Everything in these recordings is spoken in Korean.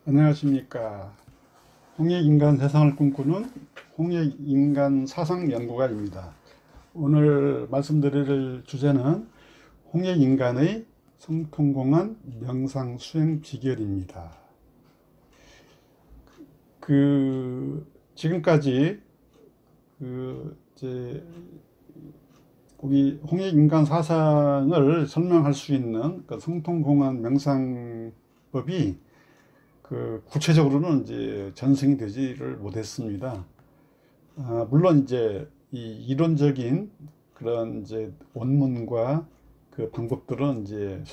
안녕하십니까. 홍익인간 세상을 꿈꾸는 홍익인간 사상연구가입니다. 오늘 말씀드릴 주제는 홍익인간의 성통공한 명상수행 비결입니다. 지금까지 우리 홍익인간 사상을 설명할 수 있는 성통공한 명상법이 구체적으로는 이제 전승이 되지를 못했습니다. 물론 이제 이 이론적인 그런 이제 원문과 그 방법들은 이제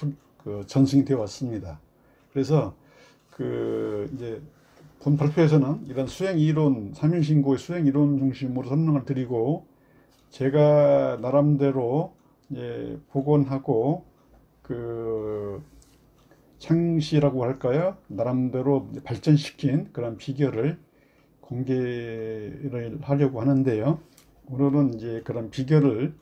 전승이 되어 왔습니다. 그래서 이제 본 발표에서는 이런 수행 이론, 삼일신고의 수행 이론 중심으로 설명을 드리고, 제가 나름대로 복원하고 창시라고 할까요? 나름대로 발전시킨 그런 비결을 공개를 하려고 하는데요. 오늘은 이제 그런 비결을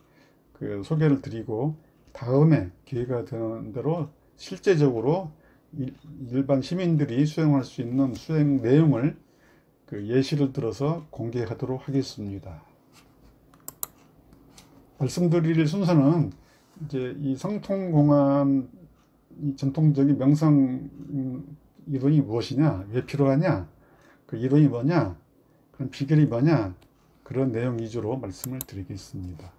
소개를 드리고, 다음에 기회가 되는 대로 실제적으로 일반 시민들이 수행할 수 있는 수행 내용을 예시를 들어서 공개하도록 하겠습니다. 말씀드릴 순서는 이제 이 성통공안, 이 전통적인 명상 이론이 무엇이냐, 왜 필요하냐, 그 이론이 뭐냐, 그런 비결이 뭐냐, 그런 내용 위주로 말씀을 드리겠습니다.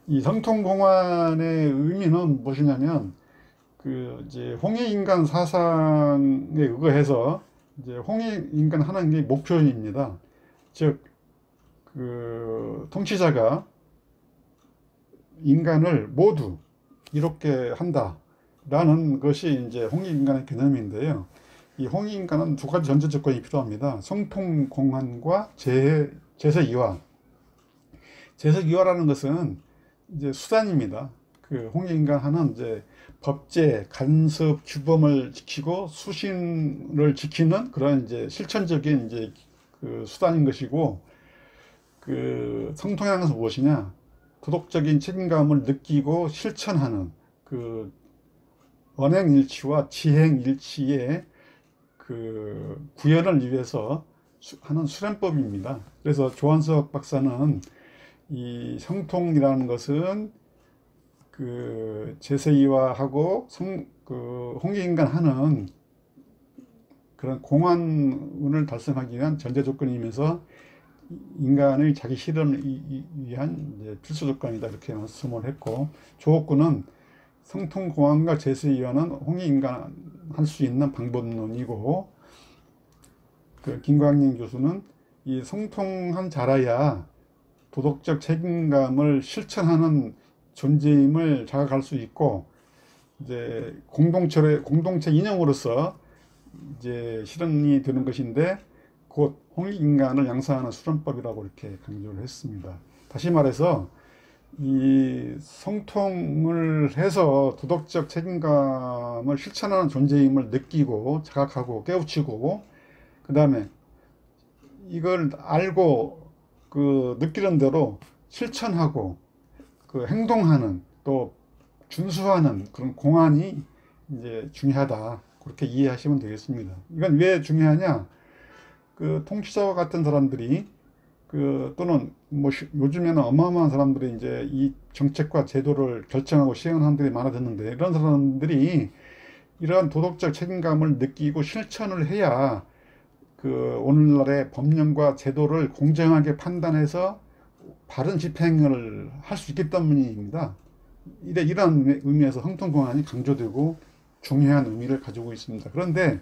이 성통공안의 의미는 무엇이냐면, 이제 홍익인간 사상에 의거해서 이제 홍익인간 하는 게 목표입니다. 즉, 통치자가 인간을 모두 이롭게 한다 라는 것이 이제 홍익인간의 개념인데요. 이 홍익인간은 두 가지 전제 조건이 필요합니다. 성통공안과 제세이화. 제세이화라는 것은 이제 수단입니다. 홍익인간 하는 이제 법제, 간섭, 규범을 지키고 수신을 지키는 그런 이제 실천적인 이제 수단인 것이고, 성통이라는 것은 무엇이냐? 도덕적인 책임감을 느끼고 실천하는 언행일치와 지행일치의 구현을 위해서 하는 수련법입니다. 그래서 조한석 박사는 이 성통이라는 것은 제세이화하고 홍익인간 하는 그런 공안을 달성하기 위한 전제 조건이면서 인간의 자기 실현을 위한 필수 조건이다, 이렇게 말씀을 했고, 조옥구는 성통공안과 제세이화는 홍익인간 할 수 있는 방법론이고, 김광림 교수는 이 성통한 자라야 도덕적 책임감을 실천하는 존재임을 자각할 수 있고, 이제 공동체 인형으로서 이제 실현이 되는 것인데, 곧 홍익인간을 양성하는 수련법이라고 이렇게 강조를 했습니다. 다시 말해서 이 성통을 해서 도덕적 책임감을 실천하는 존재임을 느끼고 자각하고 깨우치고, 그 다음에 이걸 알고 느끼는 대로 실천하고 행동하는, 또 준수하는 그런 공안이 이제 중요하다, 그렇게 이해하시면 되겠습니다. 이건 왜 중요하냐? 통치자와 같은 사람들이 또는 뭐 요즘에는 어마어마한 사람들이 이제 이 정책과 제도를 결정하고 시행하는 사람들이 많아졌는데, 이런 사람들이 이러한 도덕적 책임감을 느끼고 실천을 해야 오늘날의 법령과 제도를 공정하게 판단해서 바른 집행을 할 수 있기 때문입니다. 이러한 의미에서 성통공안이 강조되고 중요한 의미를 가지고 있습니다. 그런데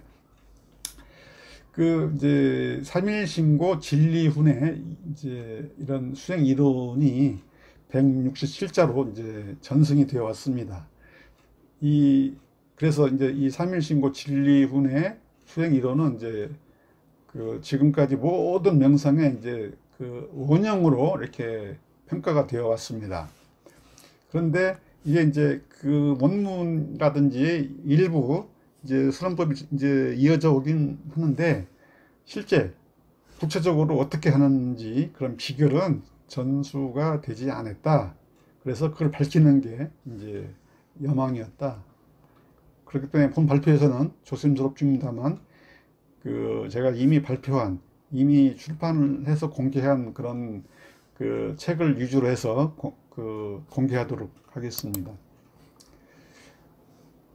이제 삼일신고 진리훈에 이제 이런 수행 이론이 167자로 이제 전승이 되어 왔습니다. 그래서 이제 이 삼일신고 진리훈의 수행 이론은 이제 지금까지 모든 명상의 이제 원형으로 이렇게 평가가 되어 왔습니다. 그런데 이게 이제 원문이라든지 일부 이제 수련법이 이제 이어져 오긴 하는데, 실제 구체적으로 어떻게 하는지 그런 비결은 전수가 되지 않았다. 그래서 그걸 밝히는 게 이제 여망이었다. 그렇기 때문에 본 발표에서는 조심스럽습니다만 제가 이미 발표한, 이미 출판을 해서 공개한 그런 그 책을 위주로 해서 공개하도록 하겠습니다.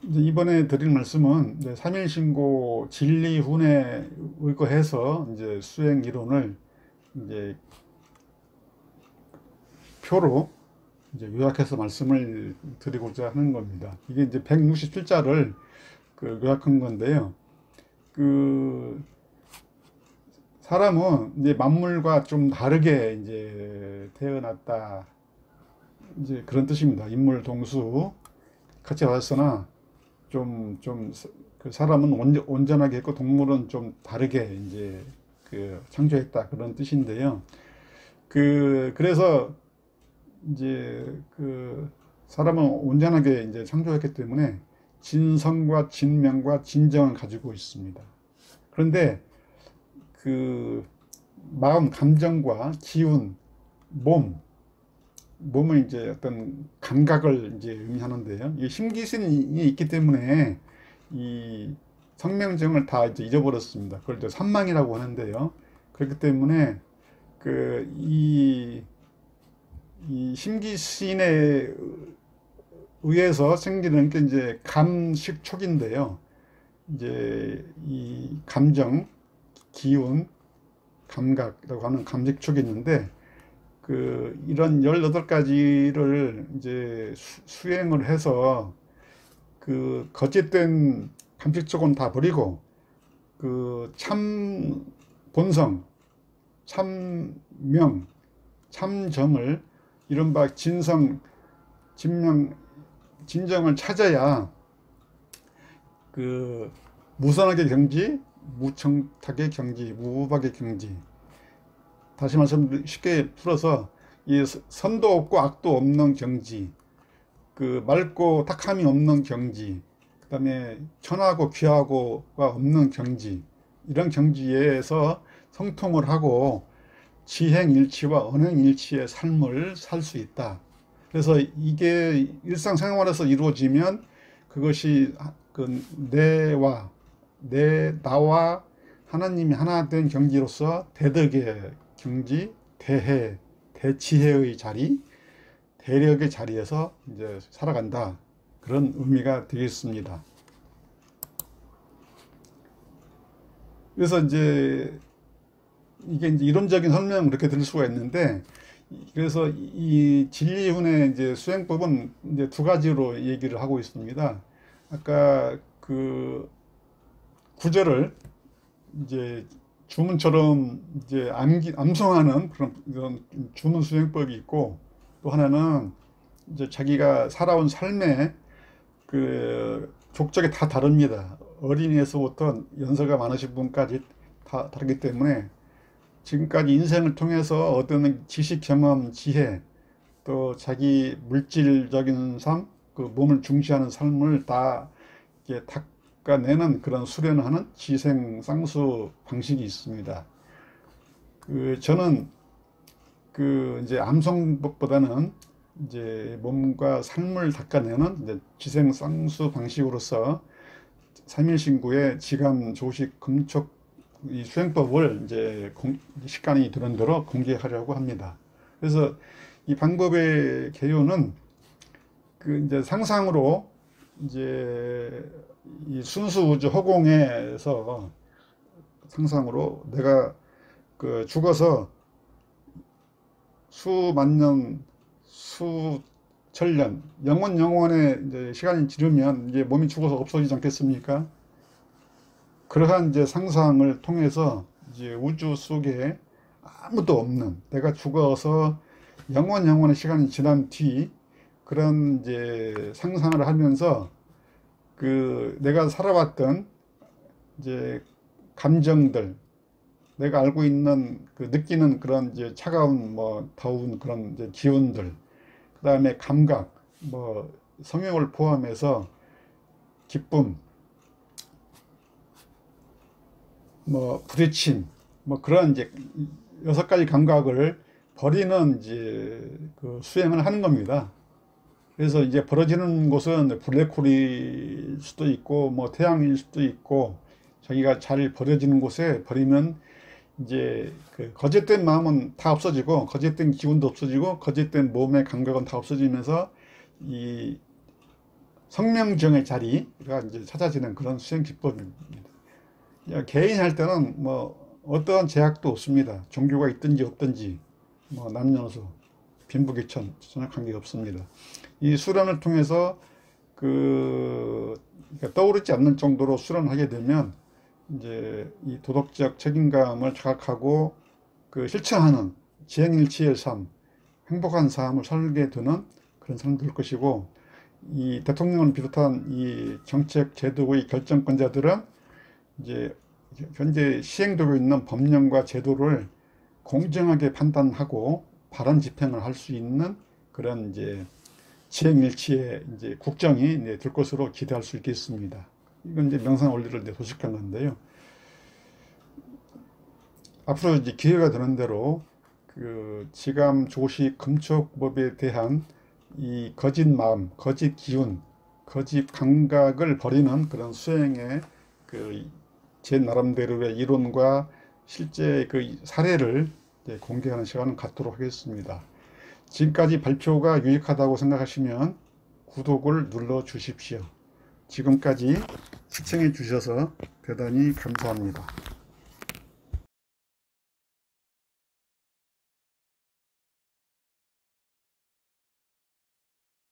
이제 이번에 드릴 말씀은 3일 신고 진리훈에 의거해서 이제 수행 이론을 이제 표로 이제 요약해서 말씀을 드리고자 하는 겁니다. 이게 이제 167자를 요약한 건데요. 사람은 이제 만물과 좀 다르게 이제 태어났다. 이제 그런 뜻입니다. 인물 동수 같이 왔으나 그 사람은 온전하게 했고 동물은 좀 다르게 이제 창조했다. 그런 뜻인데요. 그래서 이제 사람은 온전하게 이제 창조했기 때문에 진성과 진명과 진정을 가지고 있습니다. 그런데 마음, 감정과 기운, 몸은 이제 어떤 감각을 이제 의미하는데요. 이 심기신이 있기 때문에 이 성명정을 다 이제 잊어버렸습니다. 그걸 이제 산망이라고 하는데요. 그렇기 때문에 이 심기신에 의해서 생기는 게 이제 감식촉인데요. 이제 이 감정, 기운, 감각이라고 하는 감식촉이 있는데 이런 18가지를 이제 수행을 해서 거짓된 감식촉은 다 버리고 참 본성, 참명, 참정을 이른바 진성, 진명, 진정을 찾아야 무선하게 경지, 무청탁의 경지, 무법하게 경지. 다시 말씀 쉽게 풀어서 이 선도 없고 악도 없는 경지, 맑고 탁함이 없는 경지, 그 다음에 천하고 귀하고가 없는 경지, 이런 경지에서 성통을 하고 지행일치와 언행일치의 삶을 살 수 있다. 그래서 이게 일상생활에서 이루어지면 그것이 나와 하나님이 하나 된 경지로서 대덕의 경지, 대지혜의 자리, 대력의 자리에서 이제 살아간다. 그런 의미가 되겠습니다. 그래서 이제 이게 이제 이론적인 설명은 그렇게 들을 수가 있는데, 그래서 이 진리훈의 이제 수행법은 이제 2가지로 얘기를 하고 있습니다. 아까 구절을 이제 주문처럼 이제 암송하는 그런 주문 수행법이 있고, 또 하나는 이제 자기가 살아온 삶의 족적이 다 다릅니다. 어린이에서부터 연세가 많으신 분까지 다 다르기 때문에 지금까지 인생을 통해서 얻은 지식, 경험, 지혜, 또 자기 물질적인 삶, 몸을 중시하는 삶을 다 이렇게 닦아내는 그런 수련하는 지생 쌍수 방식이 있습니다. 저는 이제 암송법보다는 이제 몸과 삶을 닦아내는 이제 지생 쌍수 방식으로서 3일신구의 지감, 조식, 금촉 이 수행법을 이제 시간이 되는 대로 공개하려고 합니다. 그래서 이 방법의 개요는 이제 상상으로 이제 이 순수 우주 허공에서 상상으로 내가 죽어서 수만 년, 수천년, 영원의 이제 시간이 지르면 이제 몸이 죽어서 없어지지 않겠습니까? 그러한 이제 상상을 통해서 이제 우주 속에 아무도 없는, 내가 죽어서 영원의 시간이 지난 뒤 그런 이제 상상을 하면서 내가 살아왔던 이제 감정들, 내가 알고 있는 느끼는 그런 이제 차가운 더운 그런 이제 기운들, 그 다음에 감각, 성욕을 포함해서 기쁨, 부딪힘, 그런 이제 6가지 감각을 버리는 이제 수행을 하는 겁니다. 그래서 이제 벌어지는 곳은 블랙홀일 수도 있고, 태양일 수도 있고, 자기가 잘 버려지는 곳에 버리면 이제 그 거짓된 마음은 다 없어지고, 거짓된 기운도 없어지고, 거짓된 몸의 감각은 다 없어지면서 이 성명정의 자리가 이제 찾아지는 그런 수행 기법입니다. 개인 할 때는 뭐 어떠한 제약도 없습니다. 종교가 있든지 없든지, 뭐 남녀노소, 빈부귀천 전혀 관계가 없습니다. 이 수련을 통해서 그러니까 떠오르지 않는 정도로 수련을 하게 되면 이제 이 도덕적 책임감을 자각하고 그 실천하는 지행일치의 삶, 행복한 삶을 살게 되는 그런 사람들 될 것이고, 이 대통령을 비롯한 이 정책 제도의 결정권자들은 이제 현재 시행되고 있는 법령과 제도를 공정하게 판단하고 바른 집행을 할 수 있는 그런 이제 지행일치의 이제 국정이 이제 될 것으로 기대할 수 있겠습니다. 이건 이제 명상 원리를 이제 도식한 건데요. 앞으로 이제 기회가 되는 대로 그 지감, 조식, 금촉법에 대한 이 거짓 마음, 거짓 기운, 거짓 감각을 버리는 그런 수행의 그 제 나름대로의 이론과 실제 그 사례를 공개하는 시간을 갖도록 하겠습니다. 지금까지 발표가 유익하다고 생각하시면 구독을 눌러 주십시오. 지금까지 시청해 주셔서 대단히 감사합니다.